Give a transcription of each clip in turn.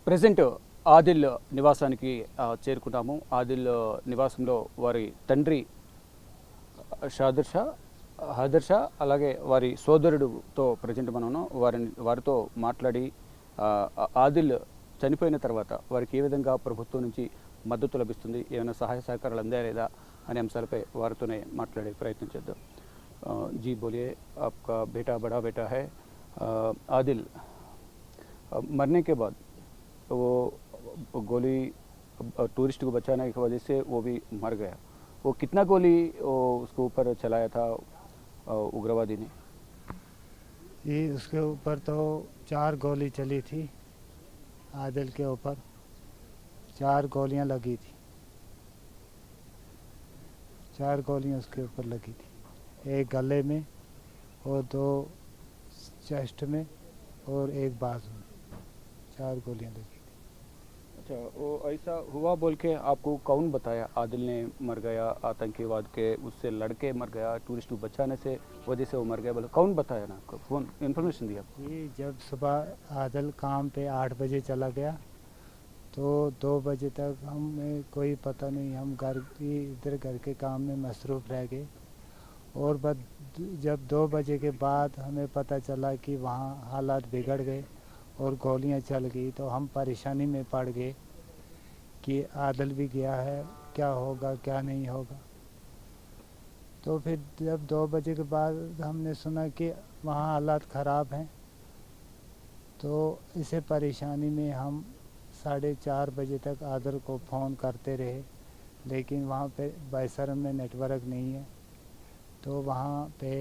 Present Adil నివాసానికి చేరుకున్నాము. ఆదిల్ నివాసంలో వారి తండ్రి హైదర్ షా అలాగే వారి సోదరుడితో ప్రజెంట్ మనం వారితో మాట్లాడి ఆదిల్ చనిపోయిన తర్వాత వారికి ఏ విధంగా ప్రభుత్వం నుంచి మద్దతు లభిస్తుంది, ఏమైనా సహాయ సహకారాలు అందాయా లేదా అనే అంశాలపై వారితోనే మాట్లాడే ప్రయత్నం చేద్దాం. जी बोलिए, आपका बेटा बड़ा बेटा है आदिल, मरने के बाद वो गोली टूरिस्ट को बचाने की वजह से वो भी मर गया. वो कितना गोली वो उसके ऊपर चलाया था उग्रवादी ने? ये उसके ऊपर तो 4 गोली चली थी. आदिल के ऊपर 4 गोलियां लगी थी. 4 गोलियां उसके ऊपर लगी थी. एक गले में और 2 चेस्ट में और एक बाजू में 4 गोलियां लगी थी. अच्छा, वो ऐसा हुआ बोल के आपको कौन बताया? आदिल ने मर गया आतंकवाद के उससे लड़के मर गया, टूरिस्ट को बचाने से वजह से वो मर गया बोले, कौन बताया ना आपको? फोन इन्फॉर्मेशन दिया आपको? ये जब सुबह आदिल काम पे 8 बजे चला गया तो 2 बजे तक हमें कोई पता नहीं. हम इधर घर के काम में मसरूफ़ रह गए और जब 2 बजे के बाद हमें पता चला कि वहाँ हालात बिगड़ गए और गोलियां चल गई तो हम परेशानी में पड़ गए कि आदिल भी गया है, क्या होगा क्या नहीं होगा. तो फिर जब 2 बजे के बाद हमने सुना कि वहाँ हालात ख़राब हैं तो इसे परेशानी में हम 4:30 बजे तक आदिल को फ़ोन करते रहे, लेकिन वहाँ पे बैसरम में नेटवर्क नहीं है तो वहाँ पे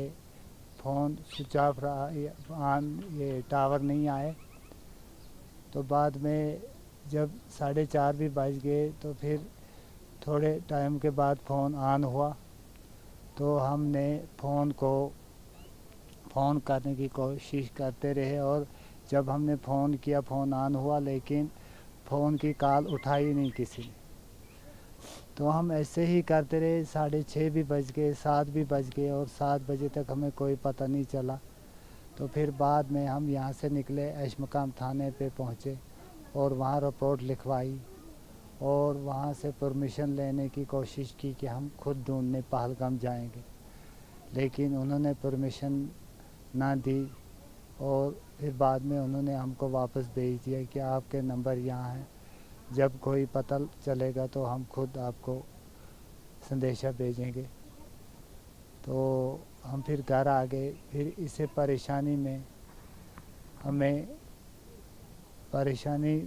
फ़ोन स्विच ऑफ रहा, ये टावर नहीं आए. तो बाद में जब 4:30 भी बज गए तो फिर थोड़े टाइम के बाद फ़ोन ऑन हुआ तो हमने फ़ोन करने की कोशिश करते रहे और जब हमने फ़ोन किया फ़ोन ऑन हुआ लेकिन फ़ोन की कॉल उठाई नहीं किसी ने. तो हम ऐसे ही करते रहे. 6:30 भी बज गए, 7 भी बज गए और 7 बजे तक हमें कोई पता नहीं चला. तो फिर बाद में हम यहाँ से निकले, ऐशमकाम थाने पे पहुँचे और वहाँ रिपोर्ट लिखवाई और वहाँ से परमिशन लेने की कोशिश की कि हम खुद ढूंढने पहलगाम जाएंगे, लेकिन उन्होंने परमिशन ना दी और फिर बाद में उन्होंने हमको वापस भेज दिया कि आपके नंबर यहाँ हैं, जब कोई पता चलेगा तो हम खुद आपको संदेशा भेजेंगे. तो हम फिर घर आ गए. फिर इसे परेशानी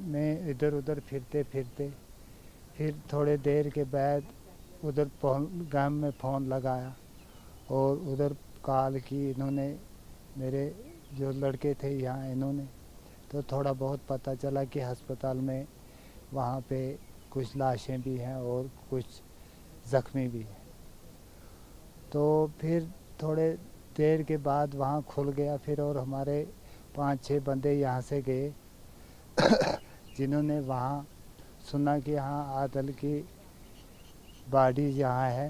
में इधर उधर फिरते फिर थोड़े देर के बाद उधर गांव में फ़ोन लगाया और उधर कॉल की इन्होंने, मेरे जो लड़के थे यहाँ इन्होंने. तो थोड़ा बहुत पता चला कि अस्पताल में वहाँ पे कुछ लाशें भी हैं और कुछ ज़ख्मी भी हैं. तो फिर थोड़े देर के बाद वहाँ खुल गया फिर और हमारे 5-6 बंदे यहाँ से गए जिन्होंने वहाँ सुना कि हाँ आदिल की बॉडी यहाँ है.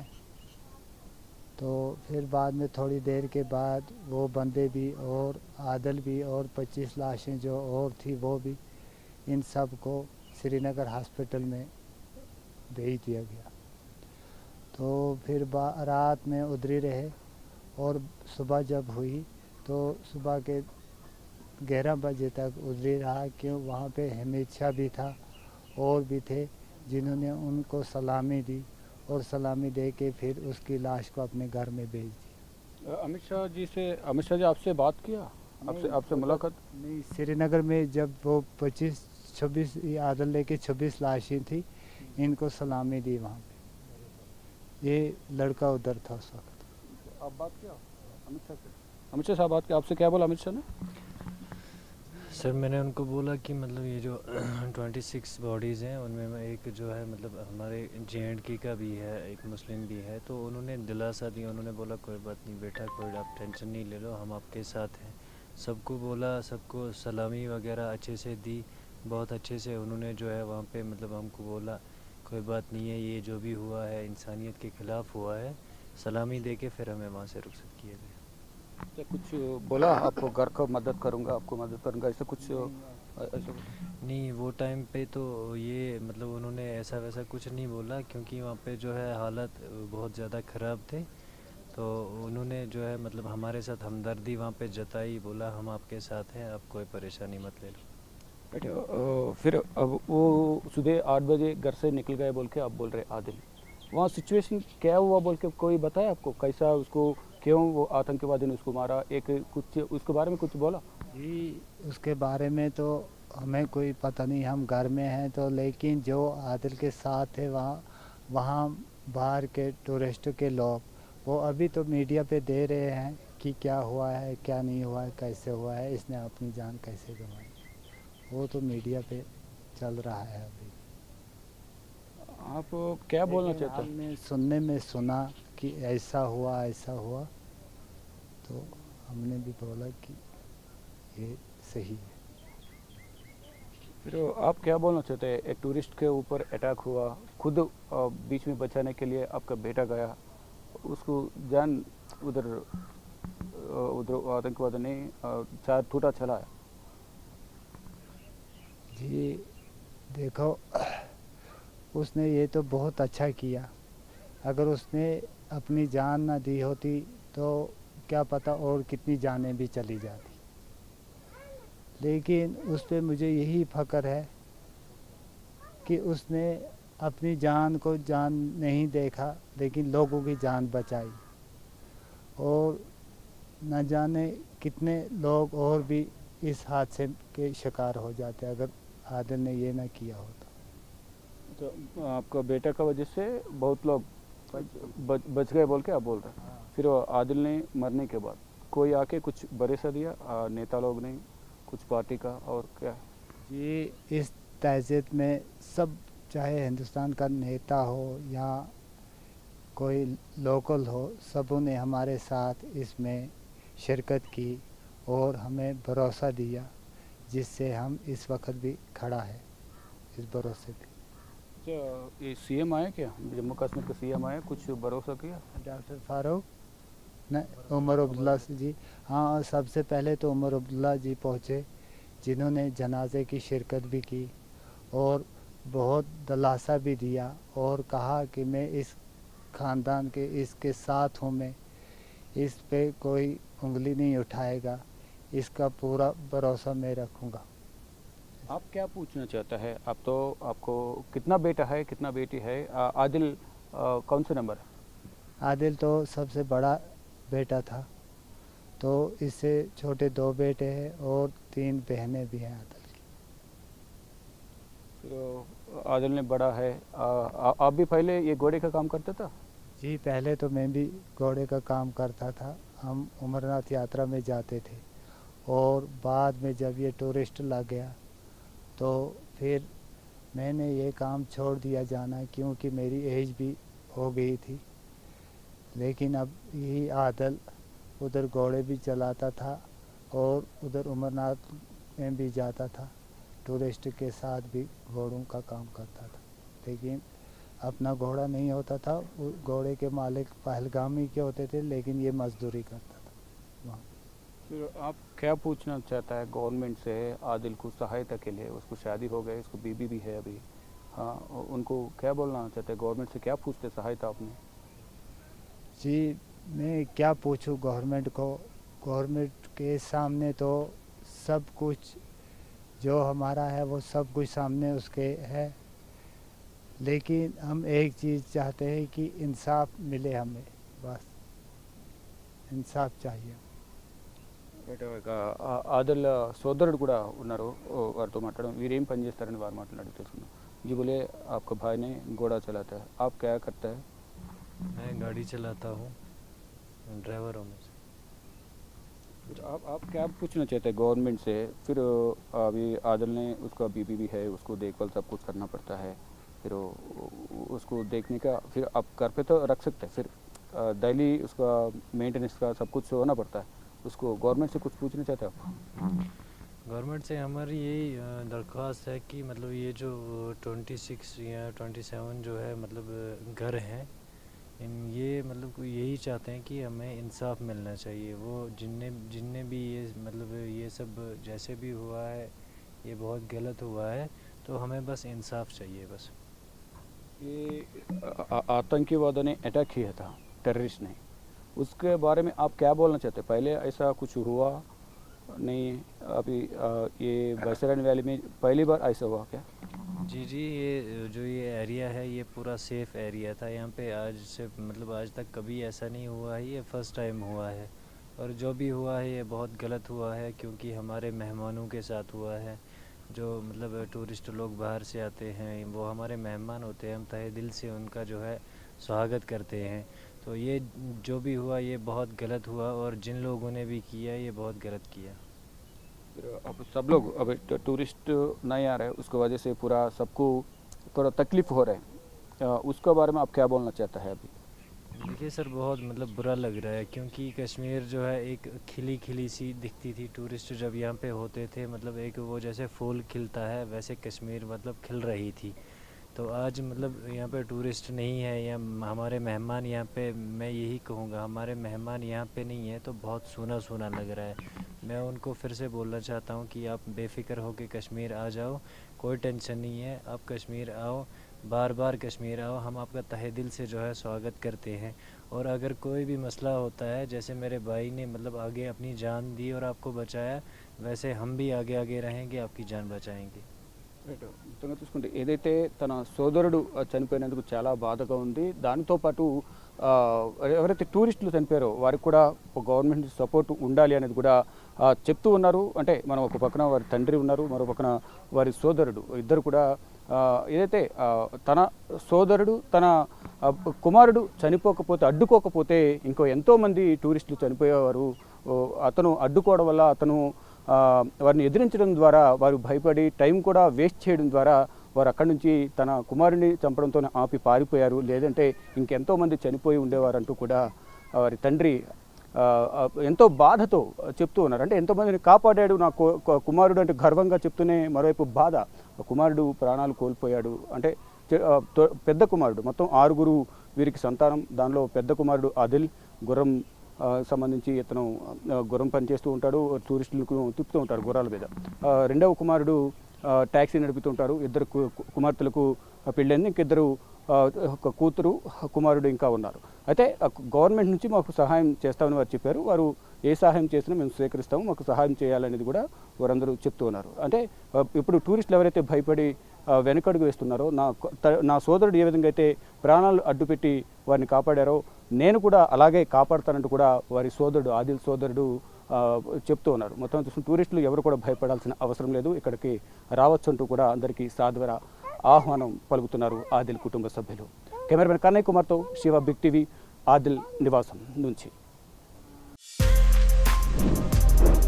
तो फिर बाद में थोड़ी देर के बाद वो बंदे भी और आदिल भी और 25 लाशें जो और थी वो भी, इन सब को श्रीनगर हॉस्पिटल में भेज दिया गया. तो फिर रात में उधर ही रहे और सुबह जब हुई तो सुबह के 11 बजे तक उधर ही रहा क्यों वहाँ पे अमित शाह भी था और भी थे जिन्होंने उनको सलामी दी और सलामी दे के फिर उसकी लाश को अपने घर में भेज दी. अमित शाह जी आपसे बात किया? आपसे मुलाकात नहीं. श्रीनगर में जब वो 25-26 आदिल लेके 26 लाशें थी, इनको सलामी दी वहाँ पे. ये लड़का उधर था उस वक्त. आप बात किया अमित शाह से? अमित शाह साहब बात किया आपसे, क्या बोला अमित शाह ने? सर मैंने उनको बोला कि मतलब ये जो 26 बॉडीज़ हैं उनमें एक जो है मतलब हमारे JNK का भी है, एक मुस्लिम भी है. तो उन्होंने दिलासा दिया, उन्होंने बोला कोई बात नहीं बेटा, कोई आप टेंशन नहीं ले लो, हम आपके साथ हैं. सबको बोला, सबको सलामी वगैरह अच्छे से दी, बहुत अच्छे से उन्होंने जो है वहाँ पे मतलब हमको बोला कोई बात नहीं है, ये जो भी हुआ है इंसानियत के ख़िलाफ़ हुआ है. सलामी दे के फिर हमें वहाँ से रुखसत किया गया. क्या कुछ बोला आपको, घर को मदद करूंगा, आपको मदद करूंगा, ऐसा कुछ ऐसा कुछ? नहीं, वो टाइम पे तो ये मतलब उन्होंने ऐसा वैसा कुछ नहीं बोला, क्योंकि वहाँ पे जो है हालत बहुत ज़्यादा ख़राब थे। तो उन्होंने जो है मतलब हमारे साथ हमदर्दी वहाँ पे जताई, बोला हम आपके साथ हैं, आप कोई परेशानी मत ले लो। बेटे फिर अब वो सुबह 8 बजे घर से निकल गए बोल के आप बोल रहे आदिल, वहाँ सिचुएशन क्या हुआ बोल के कोई बताया आपको, कैसा उसको, क्यों वो आतंकवादी ने उसको मारा, एक कुछ उसके बारे में कुछ बोला? जी उसके बारे में तो हमें कोई पता नहीं, हम घर में हैं तो, लेकिन जो आदिल के साथ थे वहाँ वहाँ बाहर के टूरिस्ट के लोग, वो अभी तो मीडिया पे दे रहे हैं कि क्या हुआ है क्या नहीं हुआ है, कैसे हुआ है, इसने अपनी जान कैसे गंवाई, वो तो मीडिया पे चल रहा है अभी। आप क्या बोलना लेकिन चाहते हैं? हमने सुनने में सुना कि ऐसा हुआ, तो हमने भी बोला कि ये सही है। फिर आप क्या बोलना चाहते हैं, एक टूरिस्ट के ऊपर अटैक हुआ, खुद बीच में बचाने के लिए आपका बेटा गया, उसको जान उधर उधर आतंकवादी ने चार टूटा चलाया। जी देखो, उसने ये तो बहुत अच्छा किया, अगर उसने अपनी जान ना दी होती तो क्या पता और कितनी जानें भी चली जाती, लेकिन उस पे मुझे यही फ़क्र है कि उसने अपनी जान को जान नहीं देखा, लेकिन लोगों की जान बचाई, और न जाने कितने लोग और भी इस हादसे के शिकार हो जाते अगर आदिल ने ये ना किया होता। तो आपका बेटा का वजह से बहुत लोग बच गए बोल के आप बोल रहे हैं। फिर वो आदिल ने मरने के बाद कोई आके कुछ भरोसा दिया, नेता लोग ने कुछ पार्टी का और क्या? जी इस तहज़ीब में सब, चाहे हिंदुस्तान का नेता हो या कोई लोकल हो, सबों ने हमारे साथ इसमें शिरकत की और हमें भरोसा दिया, जिससे हम इस वक्त भी खड़ा है इस भरोसे पे। अच्छा, ये सीएम आए क्या, जम्मू कश्मीर का सीएम आए, कुछ भरोसा किया? डॉक्टर फारूक न उमर अब्दुल्ला जी, हाँ सबसे पहले तो उमर अब्दुल्ला जी पहुँचे, जिन्होंने जनाजे की शिरकत भी की और बहुत दिलासा भी दिया और कहा कि मैं इस ख़ानदान के इसके साथ हूँ, मैं इस पे कोई उंगली नहीं उठाएगा, इसका पूरा भरोसा मैं रखूँगा। आप क्या पूछना चाहता है? आप तो, आपको कितना बेटा है कितना बेटी है? आदिल कौन से नंबर है? आदिल तो सबसे बड़ा बेटा था, तो इससे छोटे 2 बेटे हैं और 3 बहनें भी हैं आदिल की। फिर आदिल ने बड़ा है, आप भी पहले ये घोड़े का काम करता था? जी पहले तो मैं भी घोड़े का काम करता था, हम अमरनाथ यात्रा में जाते थे, और बाद में जब ये टूरिस्ट लग गया तो फिर मैंने ये काम छोड़ दिया जाना, क्योंकि मेरी एज भी हो गई थी। लेकिन अब यही आदल उधर घोड़े भी चलाता था और उधर अमरनाथ में भी जाता था, टूरिस्ट के साथ भी घोड़ों का काम करता था, लेकिन अपना घोड़ा नहीं होता था, वो घोड़े के मालिक पहलगामी के होते थे, लेकिन ये मजदूरी करता था वहाँ। फिर आप क्या पूछना चाहता है गवर्नमेंट से, आदिल को सहायता के लिए? उसको शादी हो गई, उसको बीबी भी है अभी, हाँ, उनको क्या बोलना चाहते हैं? गवर्नमेंट से क्या पूछते सहायता आपने? जी मैं क्या पूछूं गवर्नमेंट को, गवर्नमेंट के सामने तो सब कुछ जो हमारा है वो सब कुछ सामने उसके है, लेकिन हम एक चीज़ चाहते हैं कि इंसाफ मिले हमें, बस इंसाफ चाहिए। బయట ఒక ఆదల్ సోదరుడు కూడా ఉన్నారు, వారితో మాట్లాడడం, వీరేం పని చేస్తారని వారు మాట్లాడి తెలుసుకున్నాం। जी बोले, आपका भाई ने घोड़ा चलाता है, आप क्या करता है? मैं गाड़ी चलाता हूँ, ड्राइवर हूँ मैं। फिर आप क्या पूछना चाहते हैं गवर्नमेंट से? फिर अभी आदिल ने, उसका बीबी भी है, उसको देखभाल सब कुछ करना पड़ता है, फिर उसको देखने का, फिर आप घर पे तो रख सकते हैं, फिर डेली उसका मेंटेनेंस का सब कुछ होना पड़ता है, उसको गवर्नमेंट से कुछ पूछना चाहते हैं आप? गवर्नमेंट से हमारी यही दरख्वास्त है कि मतलब ये जो 26 या 27 जो है मतलब घर हैं, ये मतलब कोई यही चाहते हैं कि हमें इंसाफ मिलना चाहिए। वो जिनने भी ये मतलब ये सब जैसे भी हुआ है ये बहुत गलत हुआ है, तो हमें बस इंसाफ चाहिए बस। ये आतंकवाद ने अटैक किया था, टेररिस्ट ने, उसके बारे में आप क्या बोलना चाहते हैं? पहले ऐसा कुछ हुआ नहीं, अभी ये बैसरन वैली में पहली बार ऐसा हुआ क्या? जी, ये जो ये एरिया है ये पूरा सेफ़ एरिया था। यहाँ पे आज से मतलब आज तक कभी ऐसा नहीं हुआ है, ये फ़र्स्ट टाइम हुआ है। और जो भी हुआ है ये बहुत गलत हुआ है, क्योंकि हमारे मेहमानों के साथ हुआ है। जो मतलब टूरिस्ट लोग बाहर से आते हैं वो हमारे मेहमान होते हैं, हम तहे दिल से उनका जो है स्वागत करते हैं। तो ये जो भी हुआ ये बहुत गलत हुआ, और जिन लोगों ने भी किया ये बहुत गलत किया। अब सब लोग, अब टूरिस्ट नहीं आ रहे, उसकी वजह से पूरा सबको थोड़ा तकलीफ हो रहा है, उसके बारे में आप क्या बोलना चाहते हैं अभी? देखिए सर, बहुत मतलब बुरा लग रहा है, क्योंकि कश्मीर जो है एक खिली खिली सी दिखती थी। टूरिस्ट जब यहाँ पे होते थे मतलब एक वो जैसे फूल खिलता है वैसे कश्मीर मतलब खिल रही थी। तो आज मतलब यहाँ पे टूरिस्ट नहीं है या हमारे मेहमान यहाँ पे, मैं यही कहूँगा हमारे मेहमान यहाँ पे नहीं है, तो बहुत सूना सूना लग रहा है। मैं उनको फिर से बोलना चाहता हूँ कि आप बेफ़िक्र हो के कश्मीर आ जाओ, कोई टेंशन नहीं है, आप कश्मीर आओ, बार बार कश्मीर आओ, हम आपका तहे दिल से जो है स्वागत करते हैं। और अगर कोई भी मसला होता है, जैसे मेरे भाई ने मतलब आगे अपनी जान दी और आपको बचाया, वैसे हम भी आगे आगे रहेंगे, आपकी जान बचाएंगे। మొత్తంగా చూసుకుంటే ఏదైతే తన సోదరుడు చనిపోయినందుకు చాలా బాధగా ఉంది, దానితో పాటు ఎవరైతే టూరిస్టులు చనిపోయారో వారికి కూడా గవర్నమెంట్ సపోర్ట్ ఉండాలి అనేది కూడా చెప్తూ ఉన్నారు. అంటే మనం ఒక పక్కన వారి తండ్రి ఉన్నారు, మరో పక్కన వారి సోదరుడు, ఇద్దరు కూడా ఏదైతే తన సోదరుడు తన కుమారుడు చనిపోకపోతే అడ్డుకోకపోతే ఇంకో ఎంతోమంది టూరిస్టులు చనిపోయేవారు. అతను అడ్డుకోవడం వల్ల, అతను వారిని ఎదిరించడం ద్వారా వారు భయపడి టైం కూడా వేస్ట్ చేయడం ద్వారా వారు అక్కడి నుంచి తన కుమారుని చంపడంతో ఆపి పారిపోయారు, లేదంటే ఇంకెంతోమంది చనిపోయి ఉండేవారంటూ కూడా వారి తండ్రి ఎంతో బాధతో చెప్తూ ఉన్నారు. అంటే ఎంతోమందిని కాపాడాడు నా కుమారుడు అంటే గర్వంగా చెప్తూనే మరోవైపు బాధ, కుమారుడు ప్రాణాలు కోల్పోయాడు. అంటే పెద్ద కుమారుడు, మొత్తం 6 వీరికి సంతానం, దానిలో పెద్ద కుమారుడు ఆదిల్ గుర్రం సంబంధించి ఇతను గుర్రం పని చేస్తూ ఉంటాడు, టూరిస్టులకు తిప్పుతూ ఉంటాడు గుర్రాల మీద. రెండవ కుమారుడు ట్యాక్సీ నడుపుతూ ఉంటారు. ఇద్దరు కుమార్తెలకు పెళ్ళైంది, ఇంకిద్దరు ఒక కూతురు కుమారుడు ఇంకా ఉన్నారు. అయితే గవర్నమెంట్ నుంచి మాకు సహాయం చేస్తామని వారు చెప్పారు. వారు ఏ సహాయం చేసినా మేము స్వీకరిస్తాము, మాకు సహాయం చేయాలనేది కూడా వారందరూ చెప్తూ ఉన్నారు. అంటే ఇప్పుడు టూరిస్టులు ఎవరైతే భయపడి వెనకడుగు వేస్తున్నారో, నా సోదరుడు ఏ విధంగా అయితే ప్రాణాలు అడ్డుపెట్టి వారిని కాపాడారో నేను కూడా అలాగే కాపాడుతానంటూ కూడా వారి సోదరుడు ఆదిల్ సోదరుడు చెప్తూ ఉన్నారు. మొత్తం చూసుకుని టూరిస్టులు ఎవరు కూడా భయపడాల్సిన అవసరం లేదు, ఇక్కడికి రావచ్చు అంటూ కూడా అందరికీ సాదర ఆహ్వానం పలుకుతున్నారు ఆదిల్ కుటుంబ సభ్యులు. కెమెరామెన్ కన్నయ్య కుమార్తో శివ, బిగ్ టీవీ, ఆదిల్ నివాసం నుంచి.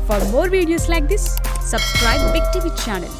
For more videos like this, subscribe Big TV channel.